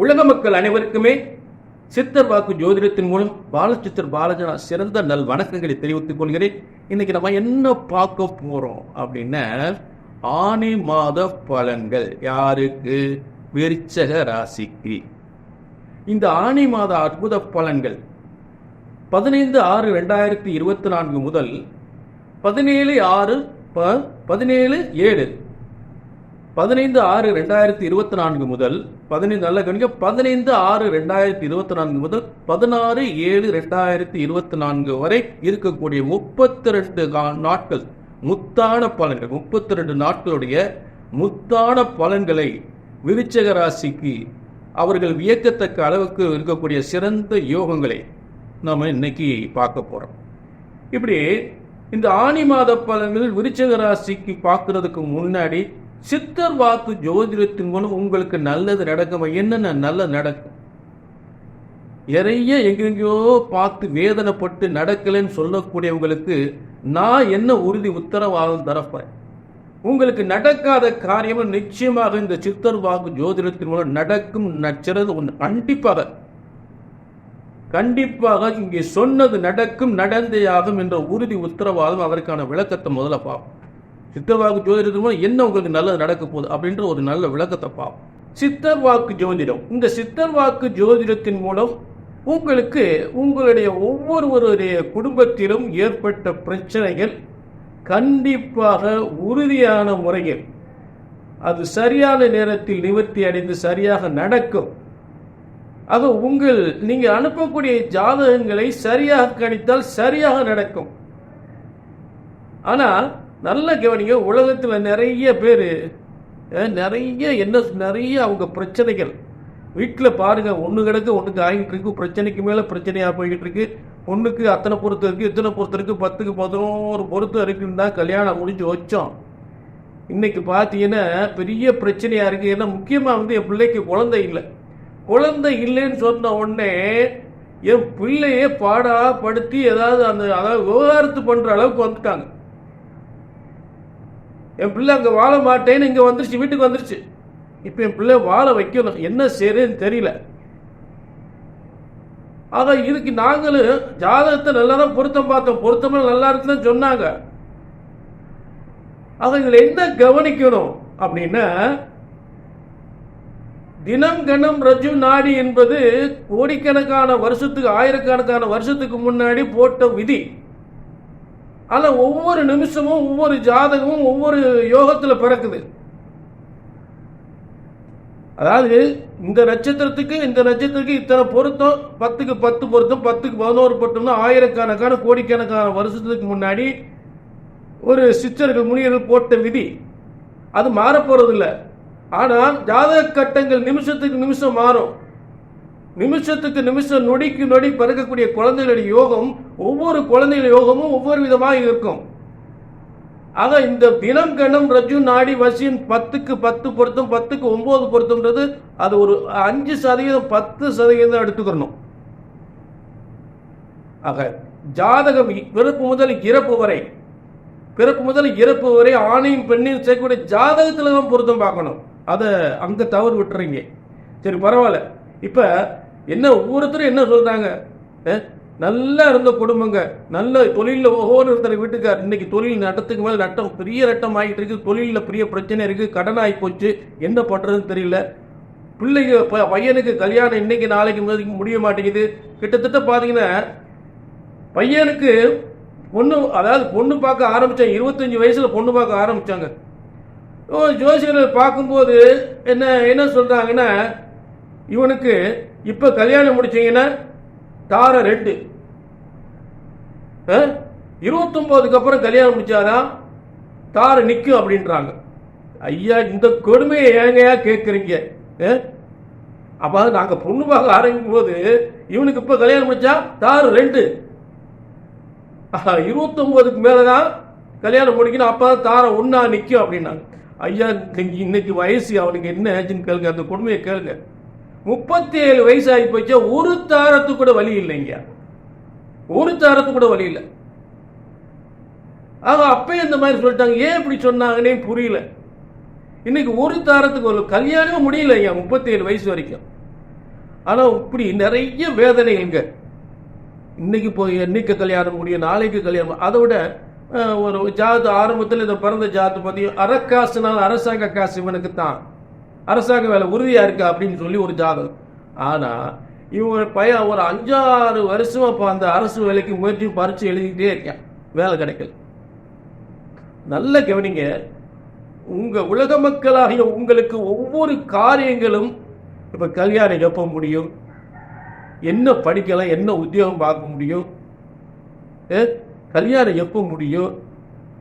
உலக மக்கள் அனைவருக்குமே சித்தர் வாக்கு ஜோதிடத்தின் மூலம் பாலச்சித்தர் பாலஜனா சிறந்த நல் வணக்கங்களை தெரிவித்துக் கொள்கிறேன். இன்னைக்கு நம்ம என்ன பார்க்க போறோம் அப்படின்னா, ஆனி மாத பலன்கள் யாருக்கு? விருச்சக ராசிக்கு. இந்த ஆனி மாத அற்புத பலன்கள் 15/6/2024 முதல் 17/6/2024 முதல் 15/6/2024 முதல் 16/7/2024 வரை இருக்கக்கூடிய 32 நாட்கள் முத்தான பலன்கள், 32 நாட்களுடைய முத்தான பலன்களை விருச்சக ராசிக்கு அவர்கள் வியக்கத்தக்க அளவுக்கு இருக்கக்கூடிய சிறந்த யோகங்களை நாம இன்னைக்கு பார்க்க போறோம். இப்படி இந்த ஆனி மாத பலன்கள் விருச்சக ராசிக்கு பார்க்கறதுக்கு முன்னாடி சித்தர் வாக்கு ஜோதிடத்தின் மூலம் உங்களுக்கு நல்லது நடக்கும். என்னென்ன நல்லது நடக்கும்? நிறைய எங்கெங்கயோ பார்த்து வேதனைப்பட்டு நடக்கலன்னு சொல்லக்கூடியவங்களுக்கு நான் என்ன உறுதி உத்தரவாதம் தரப்பேன். உங்களுக்கு நடக்காத காரியமும் நிச்சயமாக இந்த சித்தர் வாக்கு ஜோதிடத்தின் மூலம் நடக்கும். நச்சறது ஒன்று கண்டிப்பாக இங்கே சொன்னது நடக்கும், நடந்தேயாகும் என்ற உறுதி உத்தரவாதம். அதற்கான விளக்கத்தை முதல்ல பார்ப்போம். சித்தர் வாக்கு ஜோதிடத்தின் மூலம் என்ன உங்களுக்கு நல்லது நடக்க போகுது அப்படின்ற ஒரு நல்ல விளக்கத்தை பார்ப்போம். சித்தர் வாக்கு ஜோதிடம். இந்த சித்தர் வாக்கு ஜோதிடத்தின் மூலம் உங்களுக்கு உங்களுடைய ஒவ்வொருவருடைய குடும்பத்திலும் ஏற்பட்ட பிரச்சனைகள் கண்டிப்பாக உறுதியான முறையில் அது சரியான நேரத்தில் நிவர்த்தி அடைந்து சரியாக நடக்கும். ஆக நீங்க அனுப்பக்கூடிய ஜாதகங்களை சரியாக கணித்தால் சரியாக நடக்கும். ஆனால் நல்ல கவனிங்க, உலகத்தில் நிறைய பேர் நிறைய அவங்க பிரச்சனைகள் வீட்டில் பாருங்க, ஒன்று கிடக்கு ஒன்றுக்கு ஆகிட்டு இருக்கு, பிரச்சனைக்கு மேலே பிரச்சனையாக போய்கிட்டு இருக்கு. ஒன்றுக்கு அத்தனை பொறுத்து இருக்கு, இத்தனை பொறுத்து இருக்கு, 10க்கு 11 பொறுத்து இருக்குன்னு தான் கல்யாணம் முடிஞ்சு வச்சோம். இன்னைக்கு பார்த்தீங்கன்னா பெரிய பிரச்சனையாக இருக்குது. ஏன்னா முக்கியமாக என் பிள்ளைக்கு குழந்தை இல்லைன்னு சொன்ன உடனே என் பிள்ளையே பாடாப்படுத்தி அதாவது விவகாரத்து பண்ணுற அளவுக்கு வந்துட்டாங்க. என் பிள்ளை அங்கே வாழ மாட்டேன்னு இங்கே வந்துருச்சு, வீட்டுக்கு வந்துருச்சு. இப்போ என் பிள்ளை வாழ வைக்கணும், என்ன செய்யறதுன்னு தெரியல. ஆக இதுக்கு நாங்களும் ஜாதகத்தை நல்லா தான் பொருத்தம் பார்த்தோம், பொருத்தமாக நல்லா இருக்குன்னு சொன்னாங்க. ஆக இதில் என்ன கவனிக்கணும் அப்படின்னா, தினம் கணம் ரஜு நாடி என்பது கோடிக்கணக்கான வருஷத்துக்கு, ஆயிரக்கணக்கான வருஷத்துக்கு முன்னாடி போட்ட விதி. ஆனால் ஒவ்வொரு நிமிஷமும் ஒவ்வொரு ஜாதகமும் ஒவ்வொரு யோகத்தில் பிறக்குது. அதாவது இந்த நட்சத்திரத்துக்கு இத்தனை பொருத்தம், 10க்கு 10 பொருத்தம், 10க்கு 11 பொருத்தம்னா ஆயிரக்கணக்கான கோடிக்கணக்கான வருஷத்துக்கு முன்னாடி ஒரு சித்தர்கள் முனிவர்கள் போட்ட விதி. அது மாறப்போறதில்லை. ஆனால் ஜாதக கட்டங்கள் நிமிஷத்துக்கு நிமிஷம் மாறும். நிமிஷத்துக்கு நிமிஷம், நொடிக்கு நொடி பிறக்கக்கூடிய குழந்தைகளுடைய யோகம், ஒவ்வொரு குழந்தைகளுடைய யோகமும் ஒவ்வொரு விதமாக இருக்கும். ஆக இந்த தினம் கணம் ரஜு நாடி வசியம் 10க்கு 10 பொருத்தம், 10க்கு 9 பொருத்தம்ன்றது அது ஒரு 5% 10% எடுத்துக்கணும். ஆக ஜாதகம் பிறப்பு முதல் இறப்பு வரை ஆணையும் பெண்ணையும் சேர்க்கக்கூடிய ஜாதகத்தில் தான் பொருத்தம் பார்க்கணும். அதை அங்கே தவறு விட்டுறீங்க. சரி, பரவாயில்ல. இப்போ என்ன ஒவ்வொருத்தரும் என்ன சொல்றாங்க, நல்லா இருந்த குடும்பங்க, நல்ல தொழிலில் ஒவ்வொரு ஒருத்தர் வீட்டுக்கார் இன்னைக்கு தொழில் நட்டத்துக்கு மேலே நட்டம், பெரிய நட்டம் ஆகிட்டு இருக்கு, தொழிலில் பெரிய பிரச்சனை இருக்கு, கடன் ஆகி போச்சு, என்ன பண்றதுன்னு தெரியல. பையனுக்கு கல்யாணம் இன்னைக்கு நாளைக்கு முடிய மாட்டேங்குது. கிட்டத்தட்ட பார்த்தீங்கன்னா பையனுக்கு பொண்ணு பார்க்க ஆரம்பிச்சாங்க. 25 வயசுல பொண்ணு பார்க்க ஆரம்பிச்சாங்க. ஜோசியர்கள் பார்க்கும்போது என்ன சொல்றாங்கன்னா, இவனுக்கு இப்ப கல்யாணம் முடிச்சீங்கன்னா தார 2, 29க்கு அப்புறம் கல்யாணம் முடிச்சாதான் தார நிற்கும் அப்படின்றாங்க. ஐயா, இந்த கொடுமையை ஏங்கயா கேட்குறீங்க? அப்ப நாங்க பொண்ணு பார்க்க ஆரம்பிக்கும் போது இவனுக்கு இப்ப கல்யாணம் முடிச்சா தார 2, 29க்கு மேலதான் கல்யாணம் முடிக்கணும், அப்பதான் தார 1 நிற்கும் அப்படின்னாங்க. ஐயா, இன்னைக்கு வயசு அவனுக்கு என்ன ஆச்சுன்னு கேளுங்க, அந்த கொடுமையை கேளுங்க. 37 வயசு ஆகி போச்சா, ஒரு தாரத்துக்கு கூட வழி இல்லைங்க, ஒரு தாரத்துக்கு கூட வழி இல்லை. ஆக அப்பயே இந்த மாதிரி சொல்லிட்டாங்க. ஏன் இப்படி சொன்னாங்கன்னே புரியல. இன்னைக்கு ஒரு தாரத்துக்கு ஒரு கல்யாணமும் முடியல ஐயா, 37 வயசு வரைக்கும். ஆனா இப்படி நிறைய வேதனைங்க. இன்னைக்கு போய் என்னைக்கு கல்யாணம் முடியும், நாளைக்கு கல்யாணம். அதை விட ஒரு ஜாது ஆரம்பத்தில் இந்த பிறந்த ஜாத்து பத்தி அரக்காசுனால அரசாங்க காசு இவனுக்கு தான், அரசாங்க வேலை உறுதியா இருக்கா அப்படின்னு சொல்லி ஒரு ஜாதகம். ஆனா இவன் பையன் ஒரு 5-6 வருஷமா அந்த அரசு வேலைக்கு முயற்சி பறிச்சு எழுதிக்கிட்டே இருக்கேன், வேலை கிடைக்கல. நல்ல கவனிங்க, உங்க உலக மக்களாகிய உங்களுக்கு ஒவ்வொரு காரியங்களும், இப்ப கல்யாணம் எப்ப முடியும், என்ன படிக்கலாம், என்ன உத்தியோகம் பார்க்க முடியும், கல்யாணம் எப்போ முடியும்,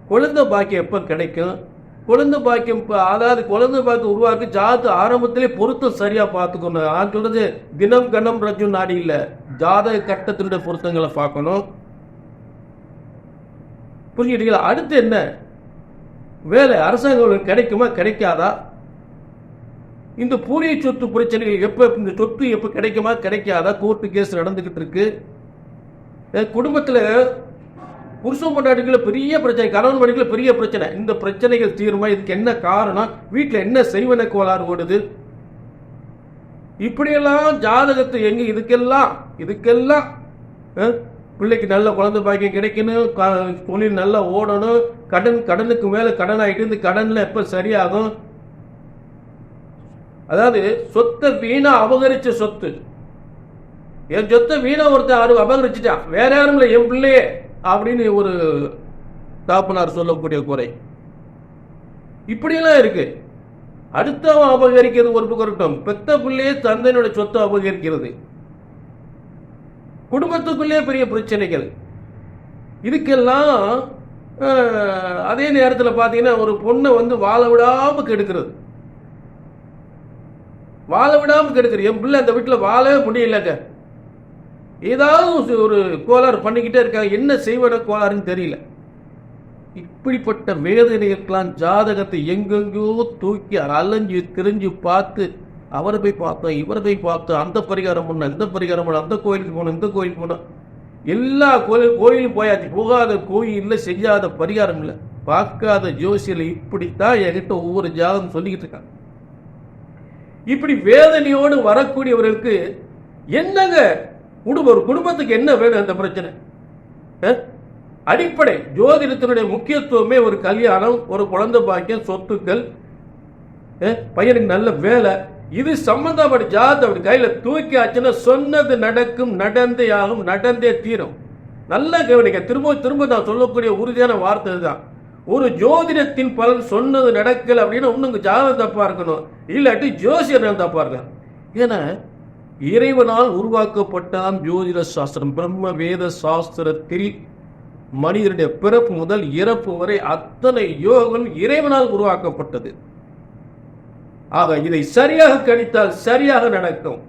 குழந்தை பாக்கியம் எப்போ கிடைக்கும், குழந்தை பாக்கியம் அதாவது குழந்தை பாக்கியம் உருவாக்கி ஜாதக ஆரம்பத்திலே பொருத்தம் சரியா பார்த்துக்கணும். நான் சொல்றது தினம் கணம் ரஜு நாடி இல்லை, ஜாதக கட்டத்தினுடைய பொருத்தங்களை பார்க்கணும். புரிஞ்சுக்கிட்டீங்களா? அடுத்து என்ன வேலை, அரசாங்கம் கிடைக்குமா கிடைக்காதா, இந்த பூரிய சொத்து பிரச்சனைகள் எப்ப, இந்த சொத்து எப்ப கிடைக்குமா கிடைக்காதா, கோர்ட்டு கேஸ் நடந்துகிட்டு இருக்கு. குடும்பத்துல புருஷன் பொண்டாட்டிக்குள்ள பெரிய பிரச்சனை, கணவன் மனைவிக்குள்ள பெரிய பிரச்சனை. இந்த பிரச்சனைகள் தீருமா, இதுக்கு என்ன காரணம், வீட்டுல என்ன செய்வன கோளாறு ஓடுது, இப்படியெல்லாம் ஜாதகத்தை எங்க இதுக்கெல்லாம் பிள்ளைக்கு நல்ல குழந்தை பாக்கியம் கிடைக்கணும், தொழில் நல்லா ஓடணும், கடனுக்கு மேல கடன் ஆகிட்டு இந்த கடன்ல எப்ப சரியாகும். அதாவது சொத்தை வீணா அபகரிச்ச சொத்து, என் சொத்தை வீணா ஒருத்தர் அபகரிச்சுட்டான், வேற யாரும் இல்லை என் பிள்ளையே அப்படின்னு ஒரு தாப்பனார் சொல்லக்கூடிய குறை. இப்படியெல்லாம் இருக்கு. அடுத்தவன் அபகரிக்கிறது ஒரு பக்கம், பெத்த பிள்ளையே தந்தையினுடைய சொத்தை அபகரிக்கிறது, குடும்பத்துக்குள்ளே பெரிய பிரச்சனைகள். இதுக்கெல்லாம் அதே நேரத்தில் பார்த்தீங்கன்னா ஒரு பொண்ணை வாழ விடாம கெடுக்கிறது, என் பிள்ளை அந்த வீட்டில் வாழவே முடியலங்க, ஏதாவது ஒரு கோளாறு பண்ணிக்கிட்டே இருக்காங்க, என்ன செய்வன கோளாறுன்னு தெரியல. இப்படிப்பட்ட வேதனைகளுக்கெல்லாம் ஜாதகத்தை எங்கெங்கோ தூக்கி அலைஞ்சு திரிஞ்சு பார்த்து, அவரை போய் பார்த்தோம், இவரை போய் பார்த்தோம், அந்த பரிகாரம் பண்ண, இந்த பரிகாரம் பண்ண, அந்த கோயிலுக்கு போனோம், இந்த கோயிலுக்கு போனோம், எல்லா கோயிலும் போயாச்சு, போகாத கோயில் இல்லை, செய்யாத பரிகாரம் இல்லை, பார்க்காத ஜோசியில். இப்படித்தான் என்கிட்ட ஒவ்வொரு ஜாதகம் சொல்லிக்கிட்டு இருக்காங்க. இப்படி வேதனையோடு வரக்கூடியவர்களுக்கு என்னங்க ஒரு குடும்பத்துக்கு என்ன வேணும், அந்த பிரச்சனை அடிப்படை ஜோதிடத்தினுடைய முக்கியத்துவமே ஒரு கல்யாணம், ஒரு குழந்தை பாக்கியம், சொத்துக்கள், பையனுக்கு நல்ல வேலை, இது சம்பந்தப்பட்ட ஜாதகம் அப்படி கையில தூக்கி ஆச்சுன்னா சொன்னது நடக்கும், நடந்தே ஆகும், நடந்தே தீரும். நல்லா கவனிக்க, திரும்ப நான் சொல்லக்கூடிய உறுதியான வார்த்தை தான். ஒரு ஜோதிடத்தின் பலன் சொன்னது நடக்கல அப்படின்னா ஒண்ணுங்க ஜாதகம் தப்பா இருக்கணும், இல்லாட்டி ஜோசியர் தப்பா இருக்கணும். ஏன்னா இறைவனால் உருவாக்கப்பட்டான் ஜோதிட சாஸ்திரம். பிரம்ம வேத சாஸ்திரத்தில் மனிதனுடைய பிறப்பு முதல் இறப்பு வரை அத்தனை யோகங்கள் இறைவனால் உருவாக்கப்பட்டது. ஆக இதை சரியாக கணித்தால் சரியாக நடக்கும்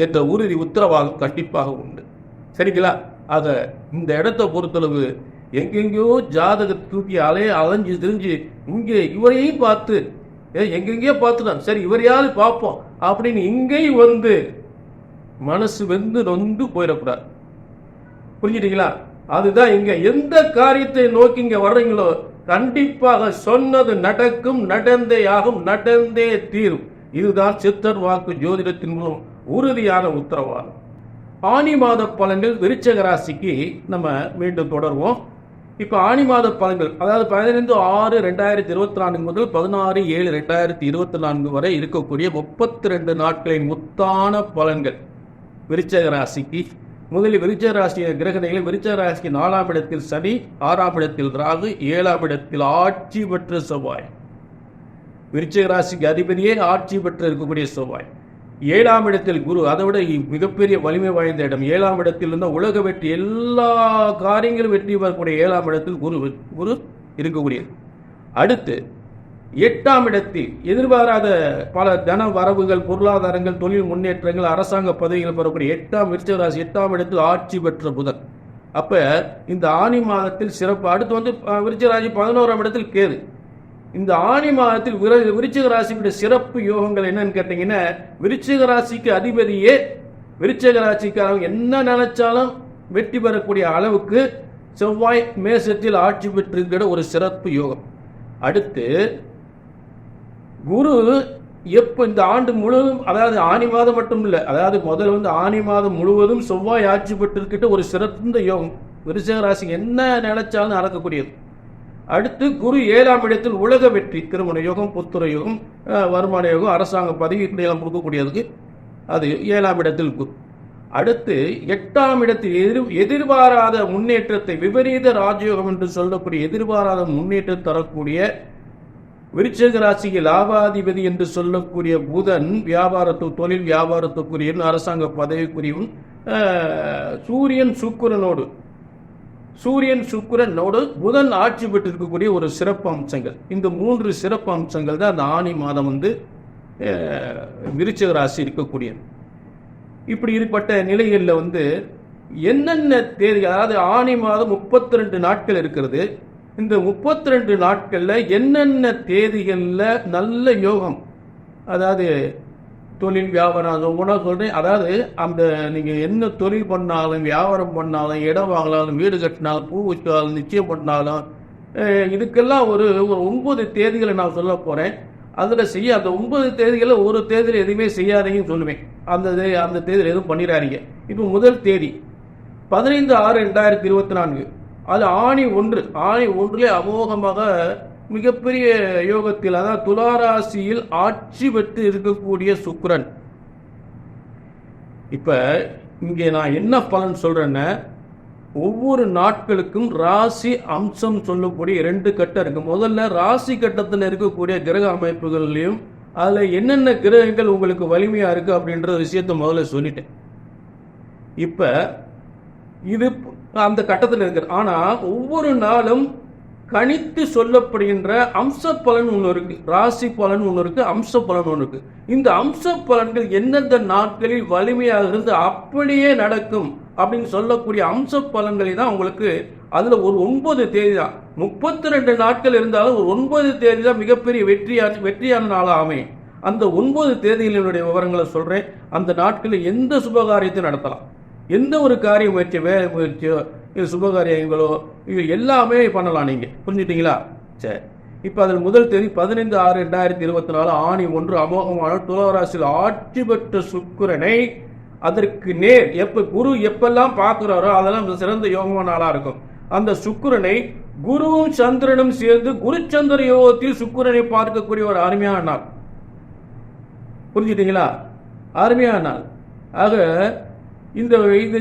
என்ற உறுதி உத்தரவாதம் கண்டிப்பாக உண்டு. சரிங்களா? ஆக இந்த இடத்தை பொறுத்தளவு எங்கெங்கயோ ஜாதக தூக்கி அலைஞ்சு திரிஞ்சு இங்கே இவரையும் பார்த்து எங்கெங்கயோ பார்த்துதான், சரி இவரையாவது பார்ப்போம் அப்படின்னு இங்கேயும் மனசு நொந்து போயிடக்கூடாது. புரிஞ்சுட்டீங்களா? அதுதான் இங்க எந்த காரியத்தை நோக்கி இங்க வர்றீங்களோ கண்டிப்பாக சொன்னது நடக்கும், நடந்தே ஆகும், நடந்தே தீரும். இதுதான் சித்தர் வாக்கு ஜோதிடத்தின் மூலம் உறுதியான உத்தரவாதம். ஆனி மாத பலன்கள் விருச்சிக ராசிக்கு நம்ம மீண்டும் தொடர்வோம். இப்ப ஆனி மாத பலன்கள், அதாவது 15/6/2024 முதல் 16/7/2024 வரை இருக்கக்கூடிய 32 நாட்களின் முத்தான பலன்கள் விருச்சிக ராசிக்கு. முதலில் விருச்சிக ராசி கிரகணிகள், விருச்சிக ராசிக்கு 4ஆம் இடத்தில் சனி, 6ஆம் இடத்தில் ராகு, 7ஆம் இடத்தில் ஆட்சி பெற்ற செவ்வாய். விருச்சிக ராசிக்கு அதிபதியே ஆட்சி பெற்று இருக்கக்கூடிய செவ்வாய். 7ஆம் இடத்தில் குரு, அதை விட மிகப்பெரிய வலிமை வாய்ந்த இடம். 7ஆம் இடத்தில் இருந்தால் உலக வெற்றி, எல்லா காரியங்களும் வெற்றி பெறக்கூடிய 7ஆம் இடத்தில் குரு இருக்கக்கூடியது. அடுத்து 8ஆம் இடத்தில் எதிர்பாராத பல தன வரவுகள், பொருளாதாரங்கள், தொழில் முன்னேற்றங்கள், அரசாங்க பதவிகள் பெறக்கூடிய விருச்சிக ராசி 8ஆம் இடத்தில் ஆட்சி பெற்ற புதன். அப்ப இந்த ஆனி மாதத்தில் சிறப்பு. அடுத்து விருச்சிக ராசி 11ஆம் இடத்தில் கேது. இந்த ஆனி மாதத்தில் விருச்சிக ராசியுடைய சிறப்பு யோகங்கள் என்னன்னு கேட்டீங்கன்னா, விருச்சிக ராசிக்கு அதிபதியே விருச்சிக ராசிக்காரங்க என்ன நினைச்சாலும் வெற்றி பெறக்கூடிய அளவுக்கு செவ்வாய் மேசத்தில் ஆட்சி பெற்றிருக்கிற ஒரு சிறப்பு யோகம். அடுத்து குரு எப்போ இந்த ஆண்டு முழுவதும், அதாவது ஆனி மாதம் மட்டும் இல்லை, அதாவது முதல்ல வந்து ஆனி மாதம் முழுவதும் செவ்வாய் ஆட்சி பெற்றிருக்கிட்ட ஒரு சிறந்த யோகம். விருச்சிக ராசி என்ன நினைச்சாலும் நடக்கக்கூடியது. அடுத்து குரு 7ஆம் இடத்தில் உலக வெற்றி, திருமண யோகம், புத்திர யோகம், வருமான யோகம், அரசாங்க பதவி இப்படியெல்லாம் கொடுக்கக்கூடியதுக்கு அது 7ஆம் இடத்தில் குரு. அடுத்து 8ஆம் இடத்தில் எதிர்பாராத முன்னேற்றத்தை, விபரீத ராஜயோகம் என்று சொல்லக்கூடிய எதிர்பாராத முன்னேற்றம் தரக்கூடிய விருச்சிக ராசிக்கு லாபாதிபதி என்று சொல்லக்கூடிய புதன், தொழில் வியாபாரத்துக்குரிய, அரசாங்க பதவிக்குரியவும், சூரியன் சுக்கிரனோடு புதன் ஆட்சி பெற்றிருக்கக்கூடிய ஒரு சிறப்பு அம்சங்கள். இந்த 3 சிறப்பு அம்சங்கள் தான் அந்த ஆனி மாதம் வந்து விருச்சிக ராசி இருக்கக்கூடியது. இப்படி இருப்பட்ட நிலைகளில் வந்து என்னென்ன தேதி, அதாவது ஆனி மாதம் 32 நாட்கள் இருக்கிறது. இந்த 32 நாட்களில் என்னென்ன தேதிகளில் நல்ல யோகம், அதாவது தொழில் வியாபாரம் உணவு சொல்கிறேன். அதாவது அந்த நீங்கள் என்ன தொழில் பண்ணாலும், வியாபாரம் பண்ணாலும், இடம் வாங்கலாலும், வீடு கட்டினாலும், பூ வச்சாலும், நிச்சயம் பண்ணாலும், இதுக்கெல்லாம் ஒரு 9 தேதிகளை நான் சொல்ல போகிறேன். அதில் செய்ய அந்த 9 தேதிகளில் ஒரு தேதியில் எதுவுமே செய்யாதீங்கன்னு சொல்லுவேன். அந்த தேதியில் எதுவும் பண்ணிடாதீங்க. இப்போ முதல் தேதி 15/6/2024. அது ஆணி 1. ஆணி 1 அமோகமாக மிகப்பெரிய யோகத்தில், அதாவது துளாராசியில் ஆட்சி பெற்று இருக்கக்கூடிய சுக்கிரன். இப்ப இங்கே நான் என்ன பலன் சொல்றேன்னா, ஒவ்வொரு நாட்களுக்கும் ராசி அம்சம் சொல்லக்கூடிய 2 கட்டம் இருக்கு. முதல்ல ராசி கட்டத்தில் இருக்கக்கூடிய கிரக அமைப்புகள்லையும் அதில் என்னென்ன கிரகங்கள் உங்களுக்கு வலிமையா இருக்கு அப்படின்ற விஷயத்த முதல்ல சொல்லிட்டேன். இப்ப இது அந்த கட்டத்தில் இருக்கிறது. ஆனா ஒவ்வொரு நாளும் கணித்து சொல்லப்படுகின்ற அம்ச பலன் ஒன்று இருக்கு, ராசி பலன் ஒன்று இருக்கு, அம்ச பலன் ஒன்று இருக்கு. இந்த அம்ச பலன்கள் எந்தெந்த நாட்களில் வலிமையாக இருந்து அப்படியே நடக்கும் அப்படின்னு சொல்லக்கூடிய அம்ச பலன்களை தான் உங்களுக்கு அதுல ஒரு 9 தேதி தான். 32 நாட்கள் இருந்தாலும் ஒரு 9 தேதி தான் மிகப்பெரிய வெற்றியான நாளாக அமையும். அந்த 9 தேதிகளினுடைய விவரங்களை சொல்றேன். அந்த நாட்களில் எந்த சுபகாரியத்தை நடத்தலாம், எந்த ஒரு காரிய முயற்சி, வேலை முயற்சியோ, இது சுபகாரியங்களோ, இது எல்லாமே பண்ணலாம். நீங்க புரிஞ்சுட்டீங்களா? சரி. இப்ப அதில் முதல் தேதி 15/6/2024 ஆணி 1 அமோகமான துளாராசியில் ஆட்சி பெற்ற சுக்கிரனை, அதற்கு நேர் குரு எப்பெல்லாம் பார்க்கிறாரோ அதெல்லாம் சிறந்த யோகமான நாளா இருக்கும். அந்த சுக்கிரனை குருவும் சந்திரனும் சேர்ந்து குருச்சந்திர யோகத்தில் சுக்கிரனை பார்க்கக்கூடிய ஒரு அருமையான நாள். புரிஞ்சுட்டீங்களா? அருமையான நாள். ஆக இது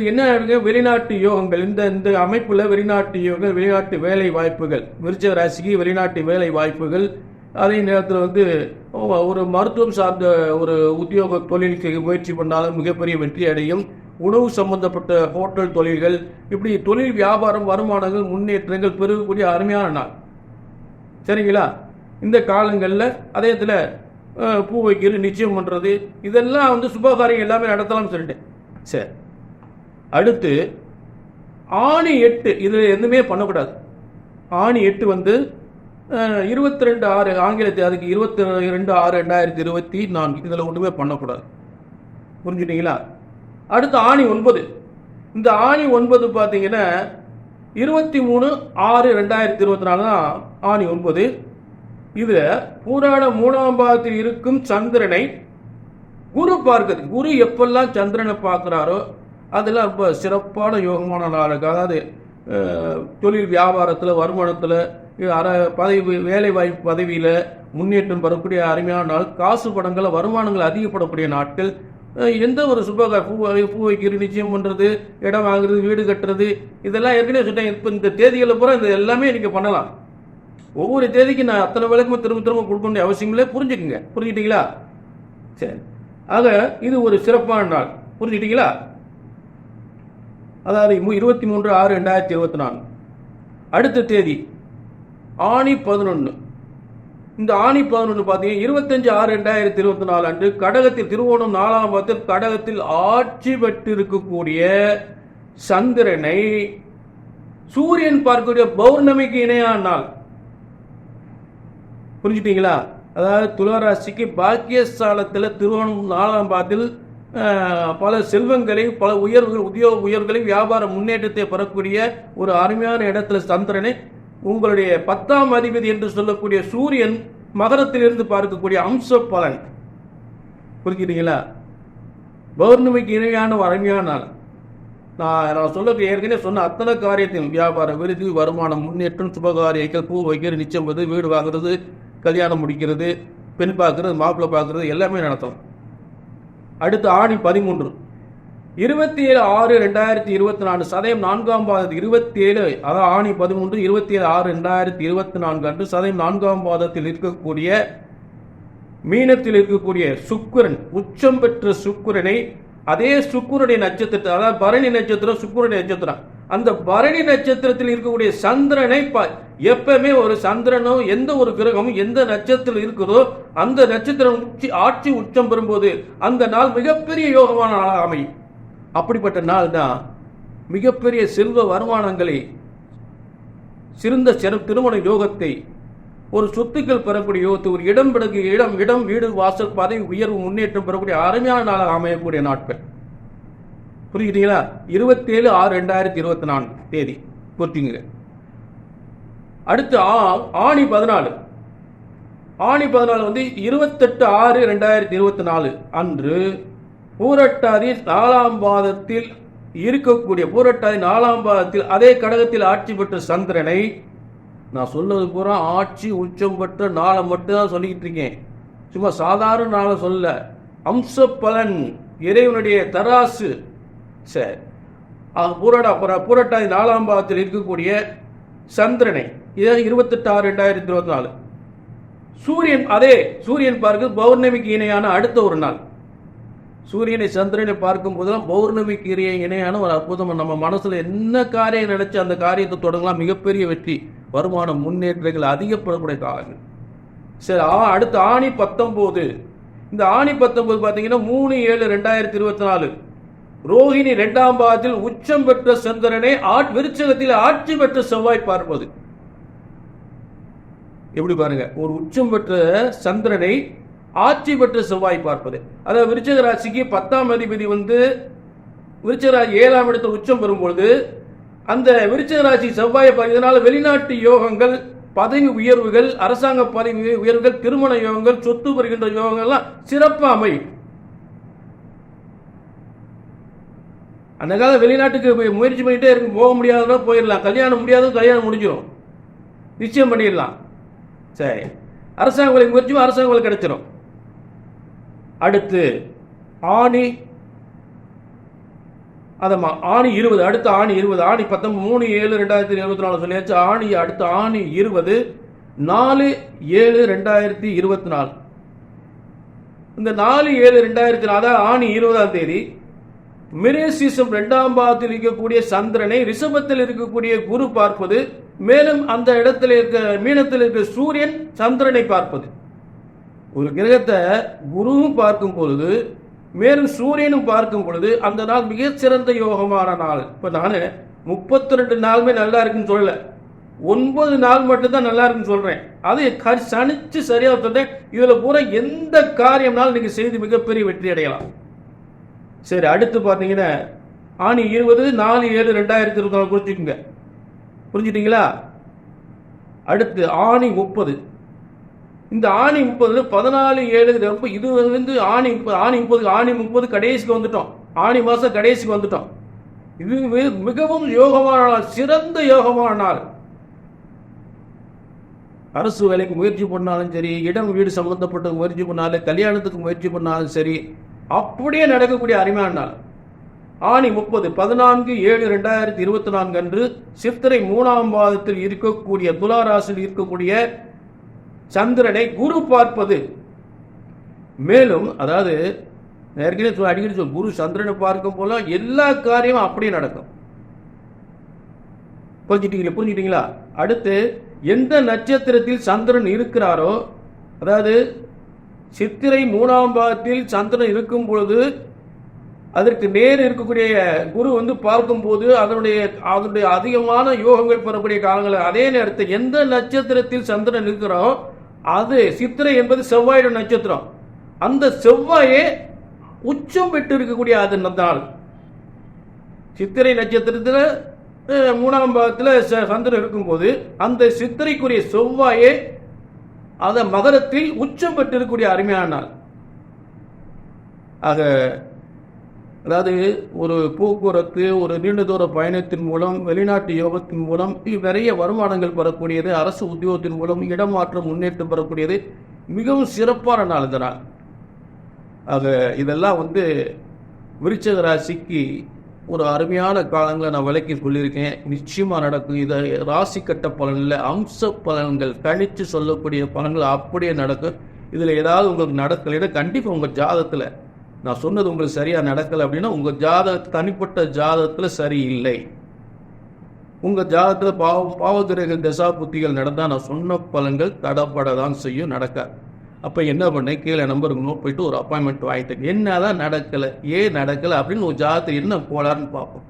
என்ன, வெளிநாட்டு யோகங்கள், இந்த அமைப்புல வெளிநாட்டு யோகங்கள், வெளிநாட்டு வேலை வாய்ப்புகள், விருச்சிக ராசிக்கு வெளிநாட்டு வேலை வாய்ப்புகள், அதே நேரத்தில் வந்து ஒரு மருத்துவம் சார்ந்த ஒரு உத்தியோக தொழிலுக்கு முயற்சி பண்ணாலும் மிகப்பெரிய வெற்றி அடையும். உணவு சம்பந்தப்பட்ட ஹோட்டல் தொழில்கள், இப்படி தொழில் வியாபாரம், வருமானங்கள், முன்னேற்றங்கள் பெருகக்கூடிய அருமையான நாள். சரிங்களா? இந்த காலங்களில் அதே இதில் பூ வைக்கிறது, நிச்சயம் பண்றது, இதெல்லாம் வந்து சுபகாரியம் எல்லாமே நடத்தலாம்னு சொல்லிட்டேன். சரி. அடுத்து ஆணி 8, இது எதுவுமே பண்ணக்கூடாது. ஆணி 8 வந்து 22/6 ஆங்கிலத்தை, அதுக்கு 22/6/2024, இதில் ஒன்றுமே பண்ணக்கூடாது. புரிஞ்சுட்டீங்களா? அடுத்து ஆணி 9. இந்த ஆணி 9 பார்த்தீங்கன்னா 23/6/2024 தான் ஆணி 9. இதுல பூராட 3ஆம் பாவத்தில் இருக்கும் சந்திரனை குரு பார்க்குது. குரு எப்பெல்லாம் சந்திரனை பார்க்கிறாரோ அதெல்லாம் ரொம்ப சிறப்பான யோகமான நாளுக்கு. அதாவது தொழில் வியாபாரத்தில், வருமானத்தில், பதவி, வேலை வாய்ப்பு பதவியில் முன்னேற்றம் பெறக்கூடிய அருமையான நாள். காசு படங்களை, வருமானங்கள் அதிகப்படக்கூடிய நாட்கள். எந்த ஒரு பூ வைக்கிறது, நிச்சயம் பண்ணுறது, இடம் வாங்குறது, வீடு கட்டுறது, இதெல்லாம் ஏற்கனவே சொல்லிட்டேன். இப்போ இந்த தேதிகளை பூரா இது எல்லாமே நீங்கள் பண்ணலாம். ஒவ்வொரு தேதிக்கு நான் அத்தனை விளக்கமும் திரும்ப கொடுக்க வேண்டிய அவசியம் இல்லை. புரிஞ்சுக்குங்க. புரிஞ்சுக்கிட்டீங்களா? சரி. ஆக இது ஒரு சிறப்பான நாள். புரிஞ்சுக்கிட்டீங்களா? அதாவது 23/6/2024. அடுத்த தேதி ஆணி 11. இந்த ஆணி 11 பார்த்தீங்கன்னா 25/6/2024 அன்று கடகத்தில், திருவோணம் 4ஆம் பாவத்தில் கடகத்தில் ஆட்சி பெற்றிருக்கக்கூடிய சந்திரனை சூரியன் பார்க்கக்கூடிய பௌர்ணமிக்கு இணையான நாள். புரிஞ்சுட்டீங்களா? அதாவது துளாராசிக்கு பாக்கியஸ்தானத்தில் திருவோணம் 4ஆம் பாவத்தில் பல செல்வங்களையும், பல உயர்வுகள், உத்தியோக உயர்வுகளையும், வியாபார முன்னேற்றத்தை பெறக்கூடிய ஒரு அருமையான இடத்துல சந்திரனை, உங்களுடைய 10ஆம் அதிபதி என்று சொல்லக்கூடிய சூரியன் மகரத்திலிருந்து பார்க்கக்கூடிய அம்ச பலன். புரிஞ்சுட்டீங்களா? பௌர்ணமிக்கு இணையான அருமையான நாள். நான் சொல்ல ஏற்கனவே சொன்ன அத்தனை காரியத்தையும் வியாபாரம், விருது, வருமானம், முன்னேற்றம், சுபகாரியங்கள், பூ வைக்கிறது, நிச்சயம் வீடு வாங்குறது, கல்யாணம் முடிக்கிறது, பெண் பார்க்கறது, மாப்பிள்ளை பார்க்கறது எல்லாமே நடத்தணும். அடுத்து ஆணி 13 27/6/2024 சதயம் 4ஆம் பாதத்தில் 27, அதாவது ஆணி 13 27/6/2024 அன்று சதயம் 4ஆம் பாதத்தில் இருக்கக்கூடிய மீனத்தில் இருக்கக்கூடிய சுக்கிரன், உச்சம் பெற்ற சுக்கிரனை, அதே சுக்கிரனுடைய நட்சத்திரத்தை, அதாவது பரணி நட்சத்திரம் சுக்கிரனுடைய நட்சத்திரம், அந்த பரணி நட்சத்திரத்தில் இருக்கக்கூடிய சந்திரனை எப்பவுமே ஒரு சந்திரனோ எந்த ஒரு கிரகமும் எந்த நட்சத்திரம் இருக்குதோ அந்த நட்சத்திரம் ஆட்சி உச்சம் பெறும்போது அந்த நாள் மிகப்பெரிய யோகமான நாளாக அமையும். அப்படிப்பட்ட நாள் தான் மிகப்பெரிய செல்வ வருமானங்களை, சிறந்த திருமண யோகத்தை, ஒரு சொத்துக்கள் பெறக்கூடிய யோகத்தை, ஒரு இடம் இடம் வீடு வாசல் பதவி உயர்வு முன்னேற்றம் பெறக்கூடிய அருமையான நாளாக அமையக்கூடிய நாட்கள். புரியுதுங்களா? 27/6/2024 தேதி பொறுத்தீங்க. அடுத்து ஆணி 14 28/6/2024 அன்று பூரட்டாதி 4ஆம் பாதத்தில் இருக்கக்கூடிய பூரட்டாதி 4ஆம் பாதத்தில் அதே கடகத்தில் ஆட்சி பெற்ற சந்திரனை, நான் சொல்வது பூரா ஆட்சி உச்சம் பெற்ற நாளை மட்டும் தான் சொல்லிக்கிட்டு இருக்கேன், சும்மா சாதாரண நாளை சொல்ல. அம்ச பலன், இறைவனுடைய தராசு. சரி, பூரட்டாதி 4ஆம் பாதத்தில் இருக்கக்கூடிய சந்திரனை, இது 28/6/2024 சூரியன், அதே சூரியன் பார்க்க பௌர்ணமிக்கு இணையான அடுத்த ஒரு நாள். சூரியனை சந்திரனை பார்க்கும் போதுதான் பௌர்ணமிக்கு இணையான ஒரு அற்புதம். நம்ம மனசுல என்ன காரியம் நினைச்சு அந்த காரியத்தை தொடங்கலாம், மிகப்பெரிய வெற்றி, வருமானம், முன்னேற்றங்கள் அதிகப்படக்கூடிய காலங்கள். சரி, அடுத்து ஆணி 19. இந்த ஆணி 19 பார்த்தீங்கன்னா 3/7/2024 ரோஹிணி 2ஆம் பாதத்தில் உச்சம் பெற்ற சந்திரனை விருச்சகத்தில் ஆட்சி பெற்ற செவ்வாய் பார்ப்பது. எப்படி பாருங்க, ஒரு உச்சம் பெற்ற சந்திரனை ஆட்சி பெற்ற செவ்வாய் பார்ப்பது. அதாவது விருச்சிக ராசிக்கு 10ஆம் அதிபதி விருச்சிக ராசி 7ஆம் இடத்தில் உச்சம் பெறும்பொழுது அந்த விருச்சிக ராசி செவ்வாயை பார்க்கிறதுனால வெளிநாட்டு யோகங்கள், பதவி உயர்வுகள், அரசாங்க பதவி உயர்வுகள், திருமண யோகங்கள், சொத்து பெறுகின்ற யோகங்கள்லாம் சிறப்பாக அமையும். அந்த காலம் வெளிநாட்டுக்கு முயற்சி பண்ணிட்டே இருக்கு, போக முடியாதவங்க போயிடலாம், கல்யாணம் முடியாத கல்யாணம் முடிஞ்சிடும், நிச்சயம் பண்ணிடலாம். சரி, அரசாங்க வேலை முயற்சி அரசாங்க வேலை கிடைச்சிடும். அடுத்து ஆணி 20, அடுத்து ஆணி 20, ஆணி 19/3/7/2024 சொல்லியாச்சு. ஆணி அடுத்து ஆணி 20 4/7/2024. இந்த 4/7/2024 அதாவது ஆணி 20ஆம் தேதி மிருகசீரிஷம் 2ஆம் பாவத்தில் இருக்கக்கூடிய சந்திரனை ரிஷபத்தில் இருக்கக்கூடிய குரு பார்ப்பது, மேலும் அந்த இடத்துல இருக்க மீனத்தில் இருக்க சூரியன் சந்திரனை பார்ப்பது. ஒரு கிரகத்தை குருவும் பார்க்கும் பொழுது மேலும் சூரியனும் பார்க்கும் பொழுது அந்த நாள் மிக சிறந்த யோகமான நாள். இப்ப நான் 32 நாளுமே நல்லா இருக்குன்னு சொல்லல, 9 நாள் மட்டும்தான் நல்லா இருக்குன்னு சொல்றேன். அது சனிச்சு சரியா சொல்றேன். இதுல பூரா எந்த காரியம்னாலும் நீங்க செய்து மிகப்பெரிய வெற்றி அடையலாம். சரி, அடுத்து பார்த்தீங்கன்னா ஆணி 20 4/7/2024 குறிச்சுக்குங்க. புரிஞ்சுட்டீங்களா? அடுத்து ஆணி 30. இந்த ஆணி 30 14/7 இது ஆணி 30 கடைசிக்கு வந்துட்டோம், ஆணி மாசம் கடைசிக்கு வந்துட்டோம். இது மிகவும் யோகமான நாள், சிறந்த யோகமான நாள். அரசு வேலைக்கு முயற்சி பண்ணாலும் சரி, இடம் வீடு சம்பந்தப்பட்ட முயற்சி பண்ணாலும், கல்யாணத்துக்கு முயற்சி பண்ணாலும் சரி, அப்படியே நடக்கக்கூடிய அருமையான நாள். ஆணி 30 14/7/2024 அன்று சித்திரை 3ஆம் பாதத்தில் இருக்கக்கூடிய துலாராசியில் இருக்கக்கூடிய சந்திரனை குரு பார்ப்பது. மேலும் அதாவது அடிக்கடி குரு சந்திரனை பார்க்கும் போல எல்லா காரியமும் அப்படியே நடக்கும். புரிஞ்சுட்டீங்களா? அடுத்து எந்த நட்சத்திரத்தில் சந்திரன் இருக்கிறாரோ, அதாவது சித்திரை 3ஆம் பாதத்தில் சந்திரன் இருக்கும் பொழுது அதற்கு நேர் இருக்கக்கூடிய குரு பார்க்கும் போது அதனுடைய அதிகமான யோகங்கள் பெறக்கூடிய காலங்கள். அதே நேரத்தில் எந்த நட்சத்திரத்தில் சந்திரன் இருக்கிறோம், அது சித்திரை என்பது செவ்வாயோட நட்சத்திரம், அந்த செவ்வாயே உச்சம் பெற்று இருக்கக்கூடிய அது நாள். சித்திரை நட்சத்திரத்தில் 3ஆம் பாதத்தில் சந்திரன் இருக்கும்போது அந்த சித்திரைக்குரிய செவ்வாயே அத மகரத்தில் உச்சம் பெற்றிருக்கக்கூடிய அருமையான நாள். ஆக அதாவது ஒரு போக்குவரத்து, ஒரு நீண்ட தூர பயணத்தின் மூலம், வெளிநாட்டு யோகத்தின் மூலம் நிறைய வருமானங்கள் பெறக்கூடியது, அரசு உத்தியோகத்தின் மூலம் இடமாற்றம் முன்னேற்றம் பெறக்கூடியது, மிகவும் சிறப்பான நாள் இந்த நாள். ஆக இதெல்லாம் விருச்சிக ராசிக்கு ஒரு அருமையான காலங்களை நான் விளக்கி சொல்லியிருக்கேன். நிச்சயமாக நடக்கும். இதை ராசி கட்ட பலனில் அம்ச பலன்கள் கணித்து சொல்லக்கூடிய பலன்கள் அப்படியே நடக்கும். இதில் ஏதாவது உங்களுக்கு நடக்கலைன்னா கண்டிப்பாக உங்கள் ஜாதகத்தில் நான் சொன்னது உங்களுக்கு சரியாக நடக்கலை அப்படின்னா உங்கள் தனிப்பட்ட ஜாதகத்தில் சரியில்லை. உங்கள் ஜாதகத்தில் பாவகிரக தசா புத்திகள் நடந்தால் நான் சொன்ன பலன்கள் தடப்பட தான் செய்யும், நடக்காது. அப்போ என்ன பண்ணேன், கீழே நம்பருக்கு போயிட்டு ஒரு அப்பாயின்மெண்ட் வாங்கிட்டேன். என்னதான் நடக்கலை, ஏன் நடக்கலை அப்படின்னு ஒரு ஜாதகத்தில் என்ன போலான்னு பார்ப்போம்.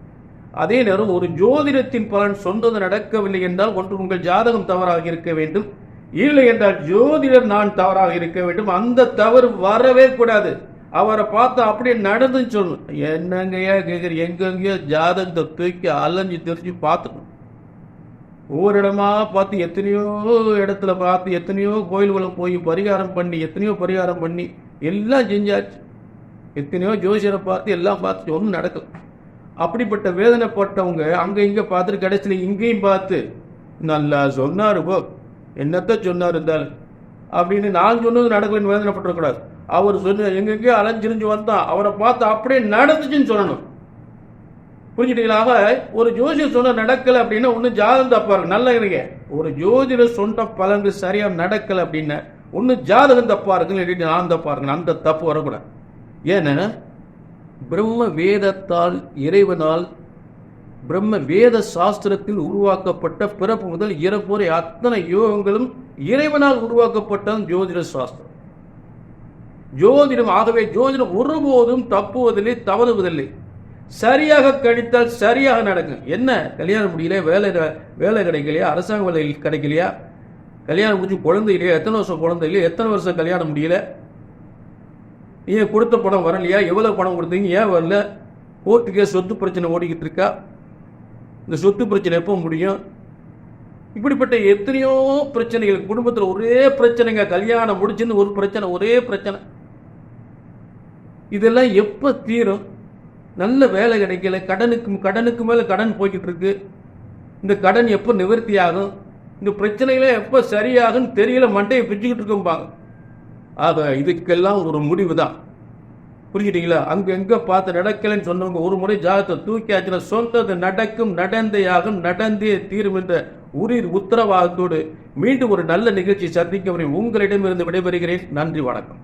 அதே நேரம் ஒரு ஜோதிடத்தின் பலன் சொன்னது நடக்கவில்லை என்றால் ஒன்று உங்கள் ஜாதகம் தவறாக இருக்க வேண்டும், இல்லை என்றால் ஜோதிடர் நான் தவறாக இருக்க வேண்டும். அந்த தவறு வரவே கூடாது. அவரை பார்த்து அப்படியே நடந்துன்னு சொல்லணும். என்னங்கய்யா கேட்குற, எங்கெங்கயோ ஜாதகத்தை தூக்கி அலைஞ்சு தெரிஞ்சு பார்த்துக்கணும். ஒவ்வொரு இடமா பார்த்து எத்தனையோ இடத்துல பார்த்து எத்தனையோ கோயில்களை போய் பரிகாரம் பண்ணி எல்லாம் செஞ்சாச்சு. எத்தனையோ ஜோசியரை பார்த்து எல்லாம் பார்த்து ஒன்றும் நடக்கல. அப்படிப்பட்ட வேதனைப்பட்டவங்க அங்கே இங்கே பார்த்துட்டு கடைசியில் இங்கேயும் பார்த்து நல்லா சொன்னார் போ, என்னத்த சொன்னார் இருந்தாலும் அப்படின்னு நான் சொன்னது நடக்கலன்னு வேதனைப்பட்டுறக்கூடாது. அவர் சொன்ன எங்கெங்கேயோ அலைஞ்சிரிஞ்சு வந்தான், அவரை பார்த்து அப்படியே நடந்துச்சுன்னு சொல்லணும். புரிஞ்சுட்டீங்களாக? ஒரு ஜோதிடர் சொன்ன நடக்கலை அப்படின்னா ஒன்று ஜாதகம் தப்பா இருக்கு. நல்லா இருங்க, ஒரு ஜோதிடர் சொன்ன பலன்கள் சரியா நடக்கலை அப்படின்னா ஒன்று ஜாதகம் தப்பா இருக்குன்னு நான் தப்பா இருக்கணும். அந்த தப்பு வரக்கூடாது. ஏன்னா பிரம்ம வேதத்தால் இறைவனால் பிரம்ம வேத சாஸ்திரத்தில் உருவாக்கப்பட்ட பிறப்பு முதல் இறப்பு வரை அத்தனை யோகங்களும் இறைவனால் உருவாக்கப்பட்ட ஜோதிட சாஸ்திரம், ஜோதிடம். ஆகவே ஜோதிடம் ஒருபோதும் தப்புவதில்லை, தவறுவதில்லை. சரியாக கணித்தால் சரியாக நடக்கும். என்ன கல்யாணம் முடியல, வேலை கிடைக்கலையா, அரசாங்க வேலை கிடைக்கலையா, கல்யாணம் முடிஞ்சு குழந்தை இல்லையா, எத்தனை வருஷம் குழந்தை இல்லையா, எத்தனை வருஷம் கல்யாணம் முடியல, ஏன் கொடுத்த பணம் வரலையா, எவ்வளவு பணம் கொடுத்தீங்க, ஏன் வரல, கோர்ட்டுக்கே சொத்து பிரச்சனை ஓடிக்கிட்டு இருக்கா, இந்த சொத்து பிரச்சனை எப்போ முடியும், இப்படிப்பட்ட எத்தனையோ பிரச்சனைகள் குடும்பத்தில் ஒரே பிரச்சனைங்க. கல்யாணம் முடிச்சுன்னு ஒரு பிரச்சனை, ஒரே பிரச்சனை. இதெல்லாம் எப்போ தீரும்? நல்ல வேலை கிடைக்கல, கடனுக்கு மேலே கடன் போய்கிட்டு இருக்கு. இந்த கடன் எப்போ நிவர்த்தி ஆகும், இந்த பிரச்சனைகளே எப்போ சரியாகும் தெரியல, மண்டையை பிச்சுக்கிட்டு இருக்கும்பாங்க. ஆக இதுக்கெல்லாம் ஒரு முடிவு தான். புரிஞ்சுட்டீங்களா? அங்கே எங்கே பார்த்து நடக்கலைன்னு சொன்னவங்க ஒரு முறை ஜாதகத்தை தூக்கியாச்சுன்னா சொன்னது நடக்கும், நடந்தேயாகும், நடந்தே தீரும் என்ற உத்தரவாதத்தோடு மீண்டும் ஒரு நல்ல நிகழ்ச்சி சந்திக்க உங்களிடமிருந்து விடைபெறுகிறேன். நன்றி, வணக்கம்.